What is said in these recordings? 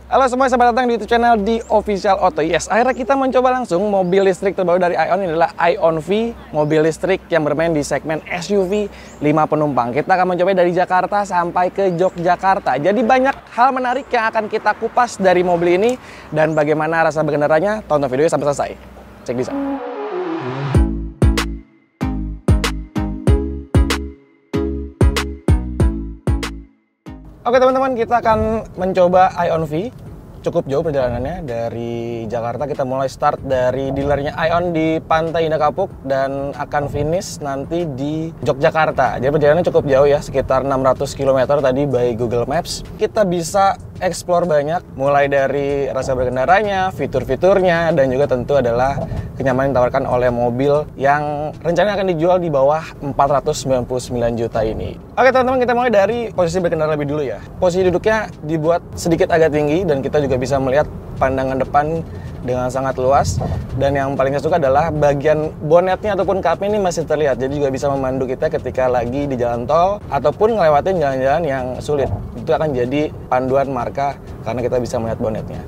Halo semua, selamat datang di YouTube channel di Official Auto. Yes, akhirnya kita mencoba langsung mobil listrik terbaru dari Aion. Ini adalah Aion V, mobil listrik yang bermain di segmen SUV 5 penumpang. Kita akan mencoba dari Jakarta sampai ke Yogyakarta. Jadi banyak hal menarik yang akan kita kupas dari mobil ini dan bagaimana rasa berkendaranya. Tonton videonya sampai selesai. Cek di sana. Oke teman-teman, kita akan mencoba Aion V. Cukup jauh perjalanannya dari Jakarta. Kita mulai start dari dealernya Aion di Pantai Indah Kapuk dan akan finish nanti di Yogyakarta. Jadi perjalanannya cukup jauh ya, sekitar 600 km tadi by Google Maps. Kita bisa explore banyak, mulai dari rasa berkendaranya, fitur-fiturnya, dan juga tentu adalah kenyamanan yang ditawarkan oleh mobil yang rencananya akan dijual di bawah 499 juta ini. Oke teman-teman, kita mulai dari posisi berkendara lebih dulu ya. Posisi duduknya dibuat sedikit agak tinggi dan kita juga bisa melihat pandangan depan dengan sangat luas. Dan yang paling saya suka adalah bagian bonetnya ataupun kapnya ini masih terlihat, jadi juga bisa memandu kita ketika lagi di jalan tol ataupun ngelewatin jalan-jalan yang sulit. Itu akan jadi panduan marka karena kita bisa melihat bonetnya.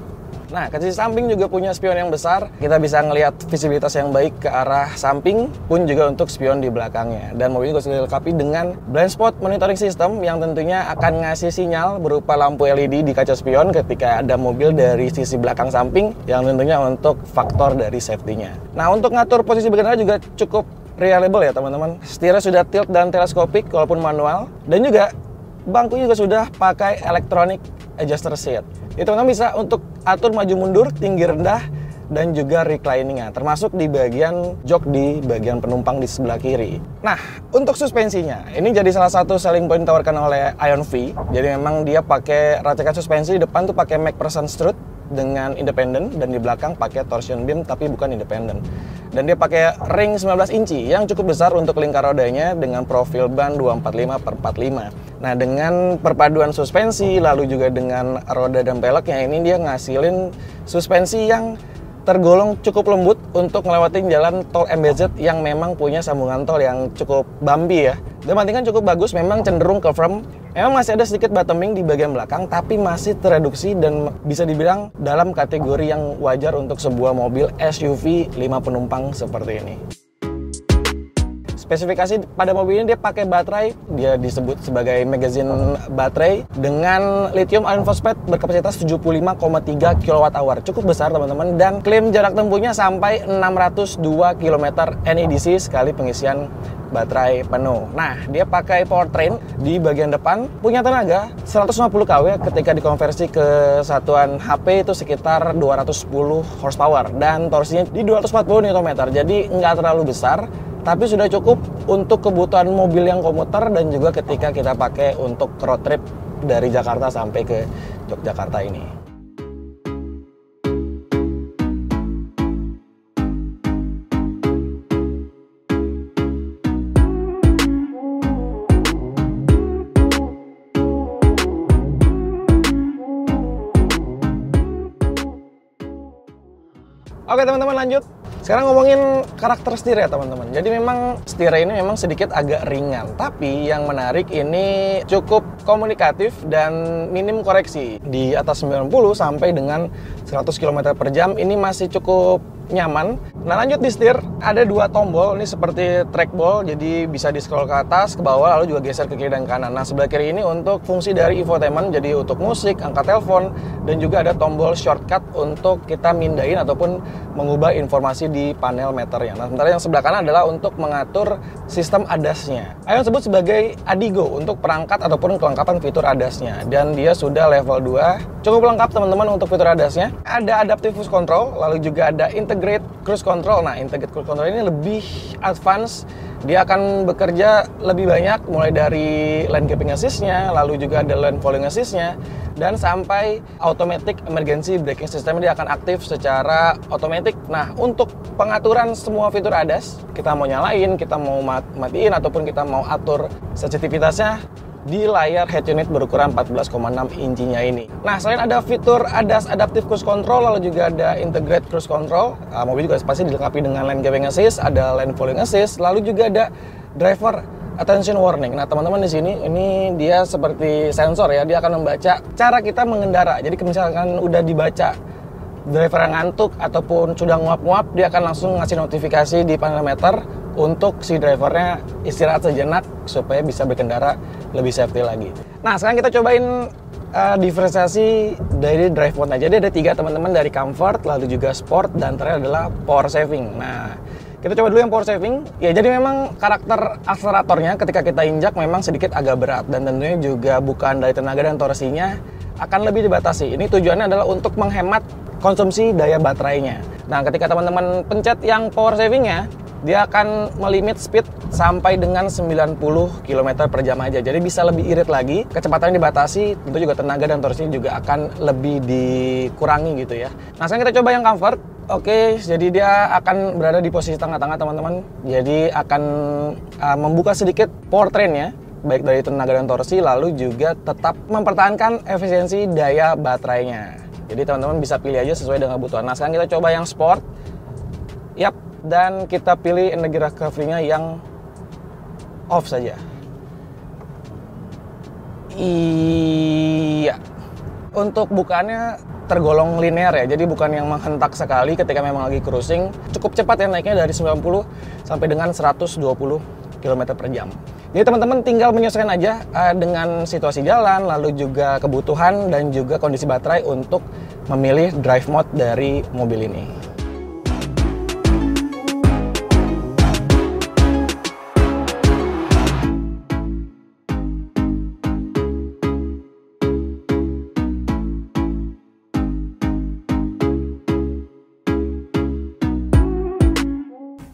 Nah, ke sisi samping juga punya spion yang besar. Kita bisa ngelihat visibilitas yang baik ke arah samping, pun juga untuk spion di belakangnya. Dan mobil ini juga sudah dilengkapi dengan blind spot monitoring system yang tentunya akan ngasih sinyal berupa lampu LED di kaca spion ketika ada mobil dari sisi belakang samping, yang tentunya untuk faktor dari safety-nya. Nah, untuk ngatur posisi berkendara juga cukup reliable ya teman-teman. Setirnya sudah tilt dan teleskopik walaupun manual, dan juga bangkunya juga sudah pakai electronic adjuster seat. Itu teman-teman bisa untuk atur maju mundur, tinggi rendah, dan juga reclining-nya, termasuk di bagian jok di bagian penumpang di sebelah kiri. Nah, untuk suspensinya, ini jadi salah satu selling point ditawarkan oleh Aion V. Jadi memang dia pakai racikan suspensi, di depan tuh pakai McPherson strut dengan independen, dan di belakang pakai torsion beam tapi bukan independen. Dan dia pakai ring 19 inci yang cukup besar untuk lingkar rodanya dengan profil ban 245/45. Nah, dengan perpaduan suspensi lalu juga dengan roda dan peleknya, ini dia ngasilin suspensi yang tergolong cukup lembut untuk ngelewatin jalan tol MBZ yang memang punya sambungan tol yang cukup bumpy ya. Dan bantingan cukup bagus, memang cenderung ke firm. Memang masih ada sedikit bottoming di bagian belakang, tapi masih tereduksi dan bisa dibilang dalam kategori yang wajar untuk sebuah mobil SUV 5 penumpang seperti ini. Spesifikasi pada mobil ini dia pakai baterai, dia disebut sebagai magazine baterai dengan lithium iron phosphate berkapasitas 75,3 kWh. Cukup besar teman-teman, dan klaim jarak tempuhnya sampai 602 km NEDC sekali pengisian baterai penuh. Nah, dia pakai powertrain di bagian depan, punya tenaga 150 kW ketika dikonversi ke satuan HP itu sekitar 210 horsepower, dan torsinya di 240 Nm. Jadi nggak terlalu besar, tapi sudah cukup untuk kebutuhan mobil yang komuter dan juga ketika kita pakai untuk road trip dari Jakarta sampai ke Yogyakarta ini. Oke teman-teman, lanjut. Sekarang ngomongin karakter setir ya teman-teman. Jadi memang setir ini memang sedikit agak ringan, tapi yang menarik ini cukup komunikatif dan minim koreksi. Di atas 90 sampai dengan 100 km per jam ini masih cukup nyaman. Nah, lanjut di setir ada dua tombol, ini seperti trackball, jadi bisa di scroll ke atas, ke bawah, lalu juga geser ke kiri dan kanan. Nah, sebelah kiri ini untuk fungsi dari infotainment, jadi untuk musik, angkat telepon, dan juga ada tombol shortcut untuk kita mindahin ataupun mengubah informasi di panel meternya. Nah, sementara yang sebelah kanan adalah untuk mengatur sistem ADAS-nya. Aion sebut sebagai Adigo untuk perangkat ataupun kelengkapan fitur ADAS-nya, dan dia sudah level 2. Cukup lengkap teman-teman untuk fitur ADAS-nya. Ada Adaptive Cruise Control, lalu juga ada Integrate Cruise Control. Nah, Integrate Cruise Control ini lebih advance. Dia akan bekerja lebih banyak, mulai dari lane keeping assist-nya, lalu juga ada lane following assist-nya, dan sampai automatic emergency braking system dia akan aktif secara otomatis. Nah, untuk pengaturan semua fitur ADAS, kita mau nyalain, kita mau matiin, ataupun kita mau atur sensitivitasnya di layar head unit berukuran 14,6 inchinya ini. Nah, selain ada fitur ADAS Adaptive Cruise Control, lalu juga ada Integrate Cruise Control, mobil juga pasti dilengkapi dengan lane keeping assist, ada lane following assist, lalu juga ada driver attention warning. Nah, teman-teman di sini ini dia seperti sensor ya, dia akan membaca cara kita mengendara. Jadi misalkan udah dibaca driver yang ngantuk ataupun sudah nguap-nguap, dia akan langsung ngasih notifikasi di panel meter untuk si drivernya istirahat sejenak supaya bisa berkendara lebih safety lagi. Nah, sekarang kita cobain diferensiasi dari drive mode. Nah, jadi ada 3 teman-teman, dari comfort, lalu juga sport, dan terakhir adalah power saving. Nah, kita coba dulu yang power saving. Ya, jadi memang karakter akseleratornya ketika kita injak memang sedikit agak berat, dan tentunya juga bukan dari tenaga dan torsinya akan lebih dibatasi. Ini tujuannya adalah untuk menghemat konsumsi daya baterainya. Nah, ketika teman-teman pencet yang power savingnya, dia akan melimit speed sampai dengan 90 km per jam aja. Jadi bisa lebih irit lagi, kecepatannya dibatasi, tentu juga tenaga dan torsinya juga akan lebih dikurangi gitu ya. Nah, sekarang kita coba yang comfort. Oke, jadi dia akan berada di posisi tengah-tengah teman-teman. Jadi akan membuka sedikit powertrainnya, baik dari tenaga dan torsi, lalu juga tetap mempertahankan efisiensi daya baterainya. Jadi teman-teman bisa pilih aja sesuai dengan kebutuhan. Nah, sekarang kita coba yang sport. Yap, dan kita pilih energi recovery-nya yang off saja. Iya. Untuk bukaannya tergolong linear ya, jadi bukan yang menghentak sekali ketika memang lagi cruising. Cukup cepat ya naiknya, dari 90 sampai dengan 120 km per jam. Jadi teman-teman tinggal menyesuaikan aja dengan situasi jalan, lalu juga kebutuhan dan juga kondisi baterai untuk memilih drive mode dari mobil ini.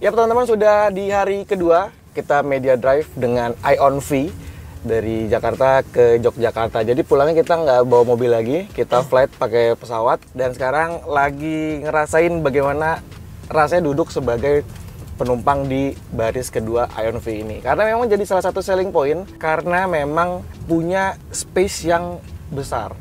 Ya teman-teman, sudah di hari kedua kita media drive dengan ION V dari Jakarta ke Yogyakarta. Jadi pulangnya kita nggak bawa mobil lagi, kita flight pakai pesawat. Dan sekarang lagi ngerasain bagaimana rasanya duduk sebagai penumpang di baris kedua ION V ini. Karena memang jadi salah satu selling point, karena memang punya space yang besar.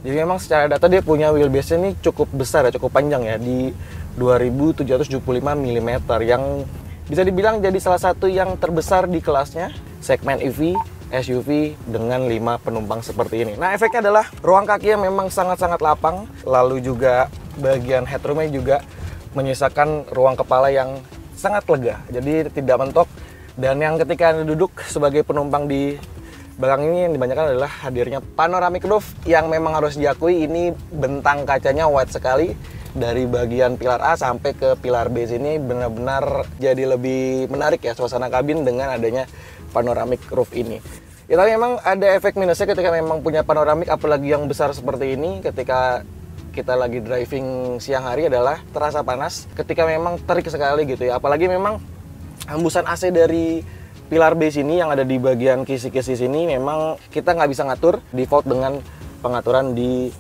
Jadi memang secara data dia punya wheelbase ini cukup besar ya, cukup panjang ya, di 2775 mm, yang bisa dibilang jadi salah satu yang terbesar di kelasnya segmen EV SUV dengan 5 penumpang seperti ini. Nah, efeknya adalah ruang kaki yang memang sangat-sangat lapang, lalu juga bagian headroomnya juga menyisakan ruang kepala yang sangat lega, jadi tidak mentok. Dan yang ketika Anda duduk sebagai penumpang di belakang ini, yang dibanyakan adalah hadirnya panoramic roof yang memang harus diakui ini bentang kacanya wide sekali. Dari bagian pilar A sampai ke pilar B sini benar-benar jadi lebih menarik ya suasana kabin dengan adanya panoramic roof ini. Ya, tapi memang ada efek minusnya ketika memang punya panoramik, apalagi yang besar seperti ini. Ketika kita lagi driving siang hari adalah terasa panas ketika memang terik sekali gitu ya. Apalagi memang hembusan AC dari pilar B sini yang ada di bagian kisi-kisi sini memang kita nggak bisa ngatur, default dengan pengaturan di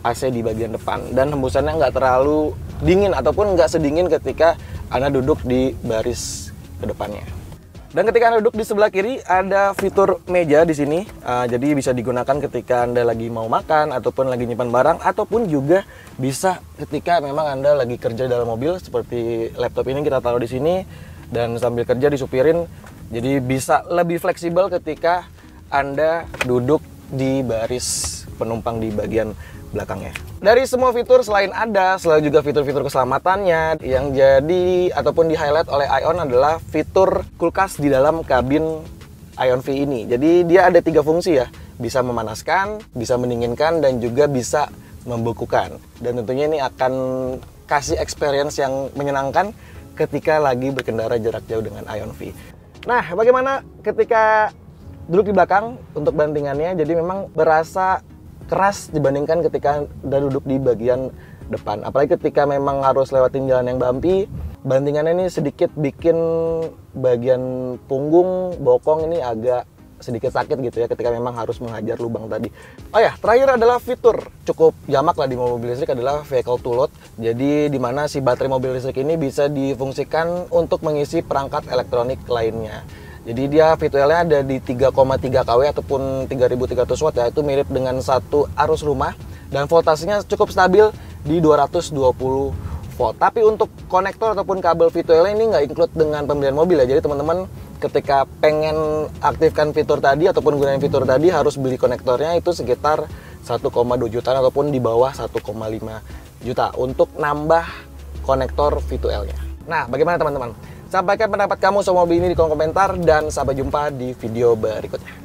AC di bagian depan, dan hembusannya nggak terlalu dingin ataupun nggak sedingin ketika Anda duduk di baris kedepannya. Dan ketika Anda duduk di sebelah kiri ada fitur meja di sini, jadi bisa digunakan ketika Anda lagi mau makan ataupun lagi nyimpan barang, ataupun juga bisa ketika memang Anda lagi kerja dalam mobil, seperti laptop ini kita taruh di sini dan sambil kerja disupirin. Jadi bisa lebih fleksibel ketika Anda duduk di baris penumpang di bagian belakangnya. Dari semua fitur selain juga fitur-fitur keselamatannya yang jadi ataupun di highlight oleh ION adalah fitur kulkas di dalam kabin ION V ini. Jadi dia ada 3 fungsi ya, bisa memanaskan, bisa mendinginkan, dan juga bisa membekukan. Dan tentunya ini akan kasih experience yang menyenangkan ketika lagi berkendara jarak jauh dengan ION V. Nah, bagaimana ketika duduk di belakang untuk bantingannya? Jadi memang berasa keras dibandingkan ketika udah duduk di bagian depan. Apalagi ketika memang harus lewatin jalan yang bumpy, bantingannya ini sedikit bikin bagian punggung, bokong ini agak sedikit sakit gitu ya ketika memang harus menghajar lubang tadi. Oh ya, terakhir adalah fitur cukup jamak lah di mobil listrik adalah vehicle to load. Jadi di mana si baterai mobil listrik ini bisa difungsikan untuk mengisi perangkat elektronik lainnya. Jadi dia V2L-nya ada di 3,3 kW ataupun 3300 watt ya, itu mirip dengan satu arus rumah, dan voltasenya cukup stabil di 220 volt. Tapi untuk konektor ataupun kabel V2L ini nggak include dengan pembelian mobil ya. Jadi teman-teman ketika pengen aktifkan fitur tadi ataupun gunain fitur tadi harus beli konektornya itu sekitar 1,2 jutaan ataupun di bawah 1,5 juta untuk nambah konektor V2L-nya. Nah, bagaimana teman-teman? Sampaikan pendapat kamu soal mobil ini di kolom komentar dan sampai jumpa di video berikutnya.